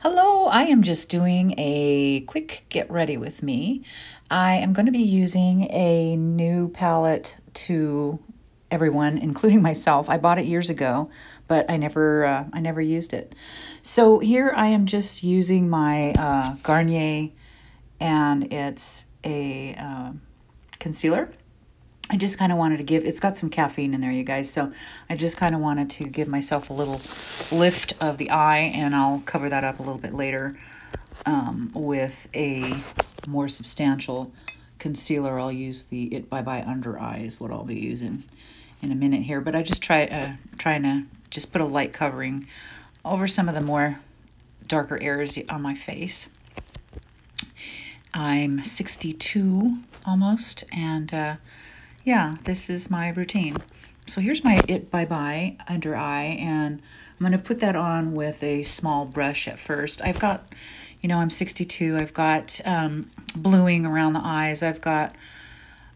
Hello, I am just doing a quick get ready with me. I am going to be using a new palette to everyone, including myself. I bought it years ago, but I never used it. So here I am just using my Garnier, and it's a concealer. I just kind of wanted to it's got some caffeine in there, you guys. So I just kind of wanted to give myself a little lift of the eye, and I'll cover that up a little bit later with a more substantial concealer. I'll use the It Bye Bye Under Eye is what I'll be using in a minute here. But I just trying to just put a light covering over some of the more darker areas on my face. I'm 62 almost, and yeah, this is my routine. So here's my It Bye Bye Under Eye, and I'm going to put that on with a small brush at first. I've got, I'm 62. I've got bluing around the eyes. I've got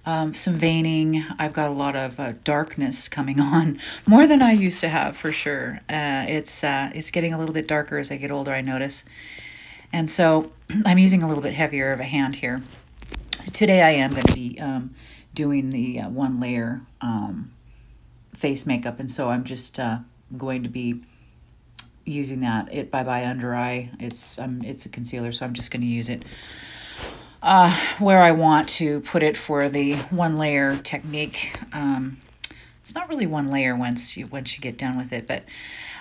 some veining. I've got a lot of darkness coming on, more than I used to have for sure. It's getting a little bit darker as I get older, I notice. And so I'm using a little bit heavier of a hand here. Today I am going to be doing the one layer face makeup, and so I'm just going to be using that It Bye Bye Under Eye. It's a concealer, so I'm just going to use it where I want to put it for the one layer technique. It's not really one layer once you get done with it, but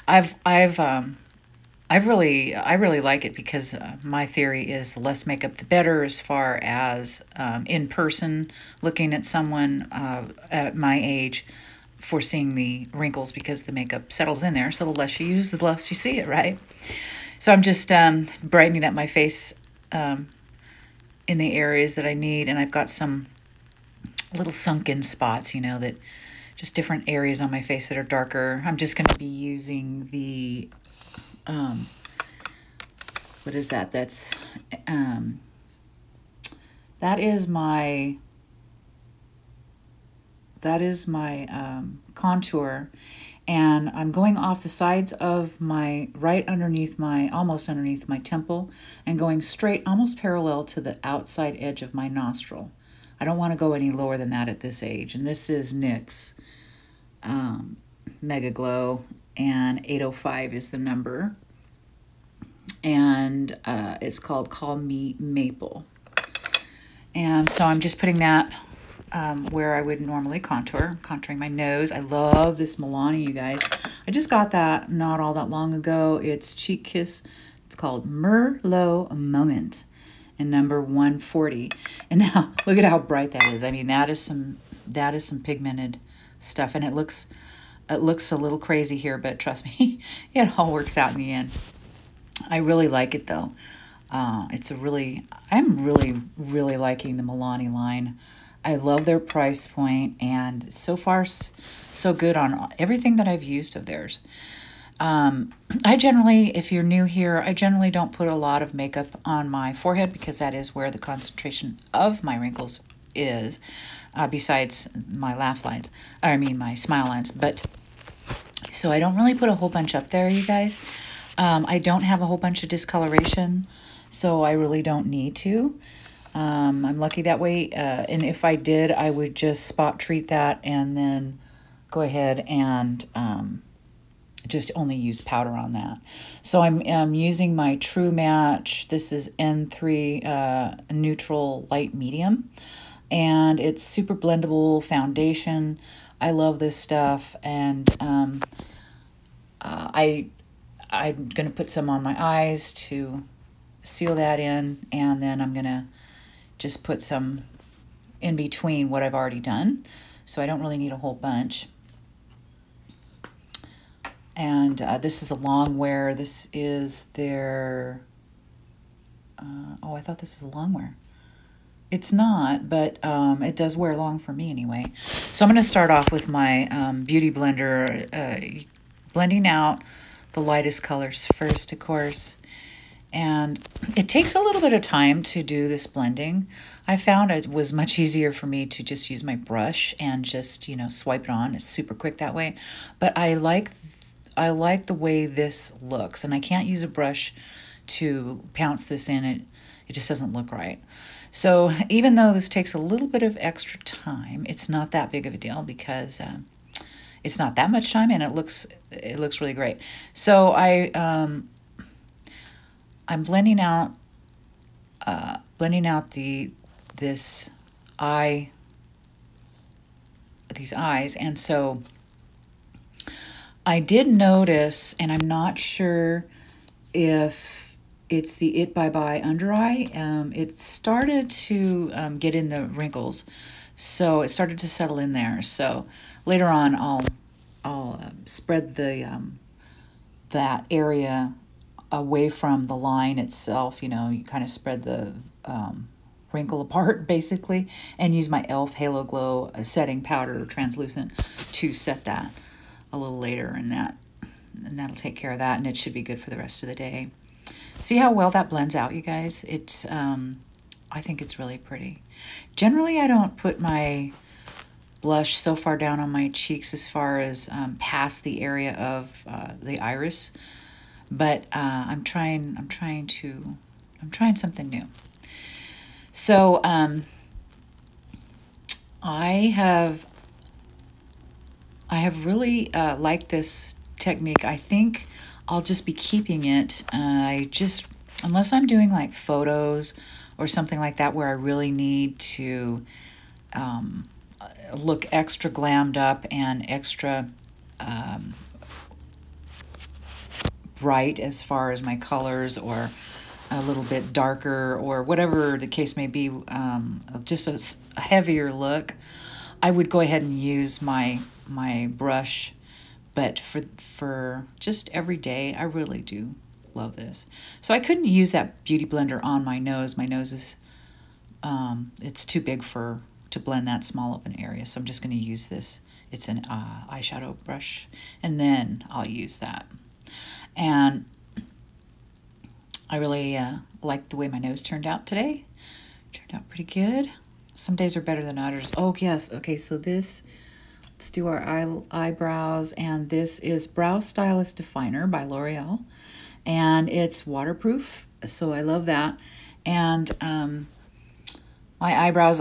I really like it because my theory is the less makeup, the better, as far as in person, looking at someone at my age, foreseeing the wrinkles, because the makeup settles in there. So the less you use, the less you see it, right? So I'm just brightening up my face in the areas that I need. And I've got some little sunken spots, that just different areas on my face that are darker. I'm just going to be using the what is that? That is my contour, and I'm going off the sides of almost underneath my temple, and going straight, almost parallel to the outside edge of my nostril. I don't want to go any lower than that at this age. And this is NYX Mega Glow, and 805 is the number. And it's called Call Me Maple. And so I'm just putting that where I would normally contouring my nose. I love this Milani, you guys. I just got that not all that long ago. It's Cheek Kiss. It's called Merlot Moment, and number 140. And now look at how bright that is. I mean, that is some pigmented stuff, and it looks a little crazy here, but trust me, it all works out in the end. I really like it though. I'm really liking the Milani line. I love their price point, and so far so good on everything that I've used of theirs. I generally, if you're new here, I generally don't put a lot of makeup on my forehead, because that is where the concentration of my wrinkles is, besides my my smile lines. But so I don't really put a whole bunch up there, you guys. I don't have a whole bunch of discoloration, so I really don't need to. I'm lucky that way. And if I did, I would just spot treat that and then go ahead and just only use powder on that. So I'm using my True Match. This is N3 Neutral Light Medium, and it's super blendable foundation. I love this stuff, and I'm going to put some on my eyes to seal that in, and then I'm going to just put some in between what I've already done. So I don't really need a whole bunch. And this is a long wear. This is their... oh, I thought this was a long wear. It's not, but it does wear long for me anyway. So I'm going to start off with my Beauty Blender, blending out the lightest colors first, of course. And it takes a little bit of time to do this blending. I found it was much easier for me to just use my brush and just, swipe it on. It's super quick that way. But I like the way this looks, and I can't use a brush to pounce this in, it just doesn't look right. So even though this takes a little bit of extra time, it's not that big of a deal because it's not that much time, and it looks really great. So I'm blending out these eyes, and so I did notice, and I'm not sure if it's the It Bye Bye under eye. It started to get in the wrinkles, so it started to settle in there. So later on, I'll spread that area away from the line itself. You know, you kind of spread the wrinkle apart basically, and use my e.l.f. Halo Glow setting powder, translucent, to set that a little later, and that'll take care of that, and it should be good for the rest of the day. See how well that blends out, you guys? It's I think it's really pretty. Generally, I don't put my blush so far down on my cheeks as far as past the area of the iris, but I'm trying something new. So I have really liked this technique. I think I'll just be keeping it. Unless I'm doing like photos or something like that where I really need to look extra glammed up and extra bright as far as my colors, or a little bit darker, or whatever the case may be, just a heavier look, I would go ahead and use my brush. But for just every day, I really do love this. So I couldn't use that Beauty Blender on my nose. My nose is, it's too big to blend that small of an area. So I'm just going to use this. It's an eyeshadow brush, and then I'll use that. And I really like the way my nose turned out today. Turned out pretty good. Some days are better than others. Oh, yes. Okay, so let's do our eyebrows, and this is Brow Stylist Definer by L'Oreal, and it's waterproof, so I love that. And my eyebrows,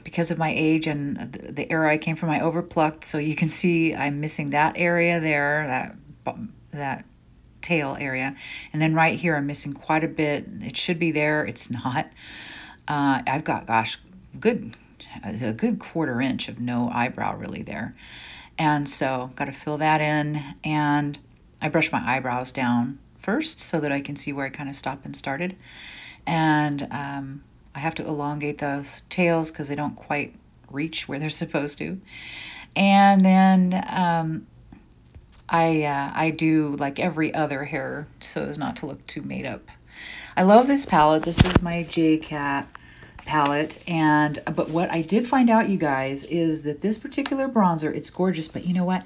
because of my age and the era I came from, I overplucked, so you can see I'm missing that area there, that tail area, and then right here I'm missing quite a bit. It should be there, it's not. I've got, gosh, a good 1/4 inch of no eyebrow really there, and so got to fill that in. And I brush my eyebrows down first so that I can see where I kind of stopped and started, and I have to elongate those tails because they don't quite reach where they're supposed to. And then I do like every other hair so as not to look too made up. I love this palette. This is my J-Cat palette, but what I did find out, you guys, is that this particular bronzer, it's gorgeous, but you know what?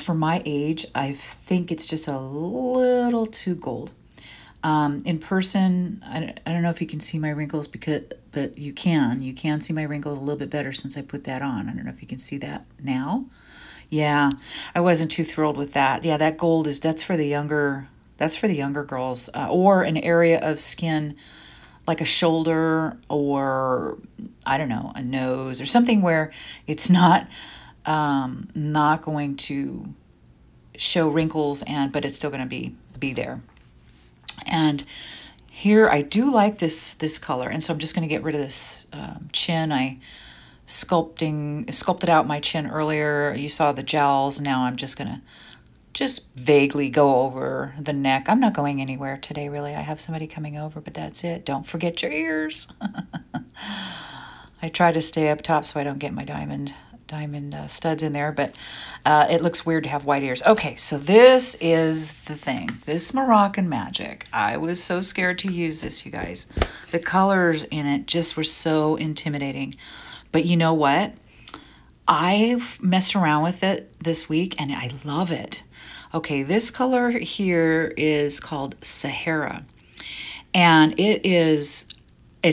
For my age, I think it's just a little too gold. In person, I don't know if you can see my wrinkles, but you can see my wrinkles a little bit better since I put that on. I don't know if you can see that now. Yeah, I wasn't too thrilled with that. Yeah, that gold that's for the younger girls, or an area of skin like a shoulder, or I don't know, a nose or something where it's not going to show wrinkles, but it's still going to be there. And here I do like this color, and so I'm just going to get rid of this chin. I sculpted out my chin earlier. You saw the jowls. Now I'm just going to vaguely go over the neck. I'm not going anywhere today, really. I have somebody coming over, but that's it. Don't forget your ears. I try to stay up top so I don't get my diamond studs in there, but it looks weird to have white ears. Okay, so this is the thing. This Moroccan magic. I was so scared to use this, you guys. The colors in it just were so intimidating. But you know what? I've messed around with it this week, and I love it. Okay, this color here is called Sahara, and it's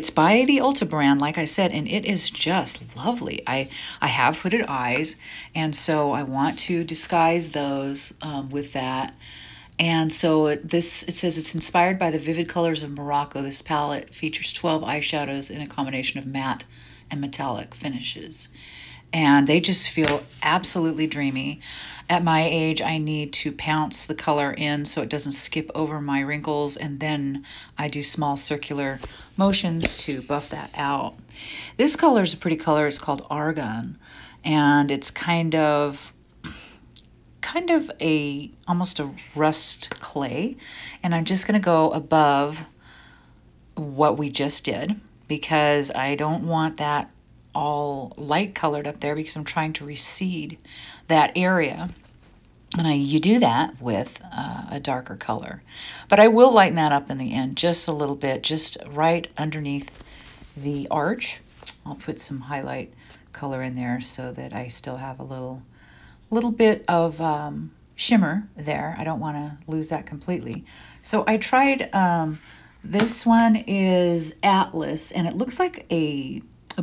by the Ulta brand, like I said, and it is just lovely. I have hooded eyes, and so I want to disguise those with that. And so it says it's inspired by the vivid colors of Morocco. This palette features 12 eyeshadows in a combination of matte and metallic finishes. And they just feel absolutely dreamy. At my age, I need to pounce the color in so it doesn't skip over my wrinkles, and then I do small circular motions to buff that out. This color is a pretty color. It's called Argan, and it's kind of almost a rust clay, and I'm just going to go above what we just did because I don't want that all light colored up there because I'm trying to reseed that area, and you do that with a darker color, but I will lighten that up in the end just a little bit, just right underneath the arch. I'll put some highlight color in there so that I still have a little bit of shimmer there. I don't want to lose that completely. So I tried, this one is Atlas, and it looks like a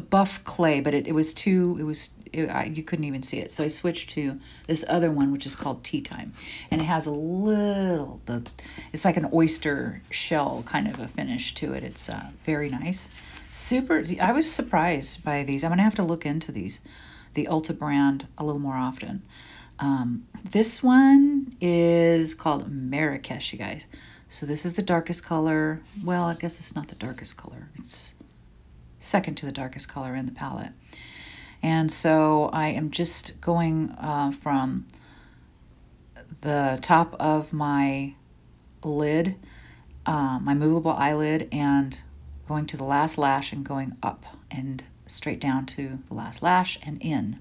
buff clay, but you couldn't even see it. So I switched to this other one, which is called Tea Time, and it has it's like an oyster shell kind of a finish to it. It's very nice. I was surprised by these. I'm gonna have to look into the Ulta brand a little more often. This one is called Marrakesh, you guys. So this is the darkest color. Well, I guess it's not the darkest color. It's second to the darkest color in the palette. And so I am just going from the top of my lid, my movable eyelid, and going to the last lash and going up and straight down to the last lash and in.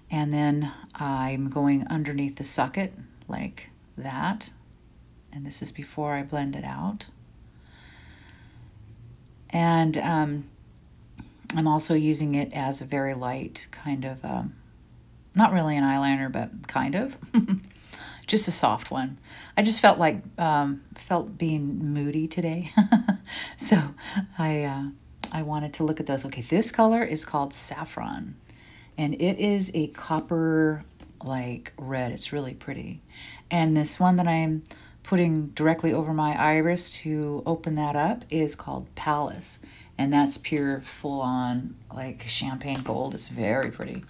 And then I'm going underneath the socket like that. And this is before I blend it out. And I'm also using it as a very light kind of, not really an eyeliner, but kind of, just a soft one. I just felt like, felt being moody today. So I wanted to look at those. Okay, this color is called Saffron, and it is a copper like red. It's really pretty. And this one that I'm putting directly over my iris to open that up is called Palace, and that's pure full-on like champagne gold. It's very pretty,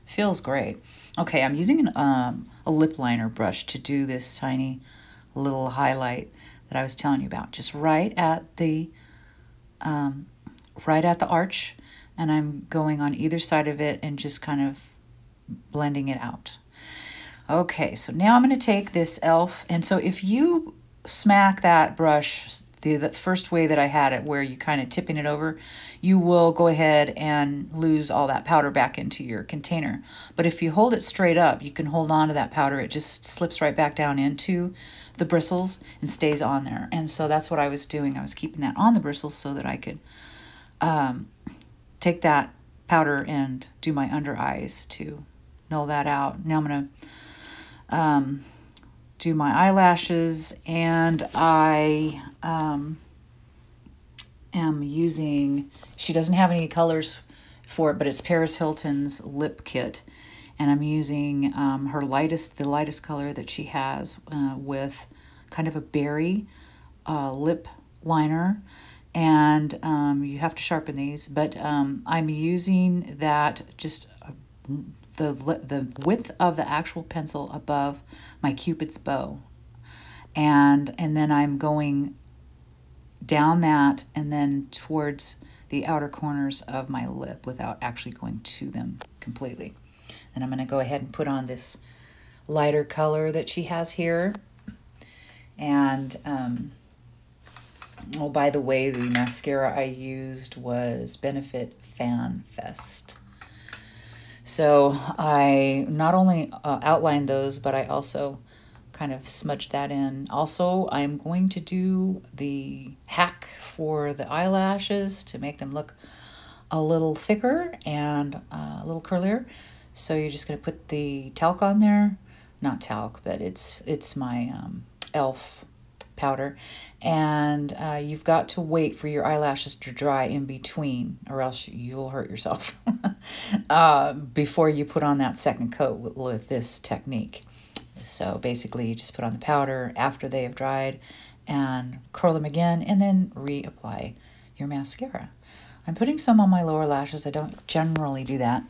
feels great. Okay, I'm using a lip liner brush to do this tiny little highlight that I was telling you about, just right at the arch, and I'm going on either side of it and just kind of blending it out. Okay, so now I'm going to take this e.l.f. And so if you smack that brush the first way that I had it, where you kind of tipping it over, you will go ahead and lose all that powder back into your container. But if you hold it straight up, you can hold on to that powder. It just slips right back down into the bristles and stays on there. And so that's what I was doing. I was keeping that on the bristles so that I could take that powder and do my under eyes to null that out. Now I'm going to do my eyelashes, and I am using, she doesn't have any colors for it, but it's Paris Hilton's lip kit, and I'm using the lightest color that she has with kind of a berry lip liner, and you have to sharpen these, but I'm using that just the width of the actual pencil above my Cupid's bow, and then I'm going down that and then towards the outer corners of my lip without actually going to them completely. And I'm going to go ahead and put on this lighter color that she has here. And oh, by the way, the mascara I used was Benefit Fan Fest. So I not only outlined those, but I also kind of smudged that in. Also, I'm going to do the hack for the eyelashes to make them look a little thicker and a little curlier. So you're just going to put the talc on there. Not talc, but it's my e.l.f. powder, and you've got to wait for your eyelashes to dry in between, or else you'll hurt yourself before you put on that second coat with this technique. So basically you just put on the powder after they have dried and curl them again and then reapply your mascara. I'm putting some on my lower lashes. I don't generally do that.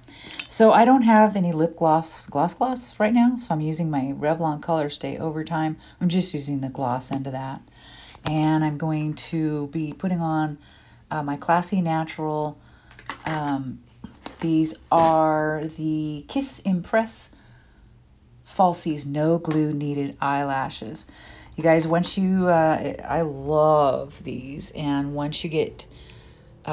So I don't have any lip gloss right now, so I'm using my Revlon Color Stay Overtime. I'm just using the gloss end of that. And I'm going to be putting on my Classy Natural. These are the Kiss Impress Falsies No Glue Needed Eyelashes. You guys, once you, I love these, and once you get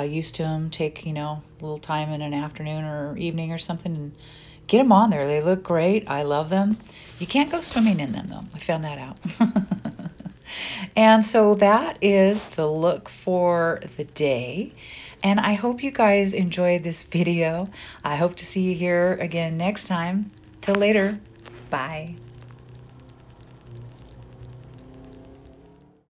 used to them, take, you know, a little time in an afternoon or evening or something and get them on there. They look great. I love them. You can't go swimming in them, though. I found that out. And so that is the look for the day. And I hope you guys enjoyed this video. I hope to see you here again next time. Till later. Bye.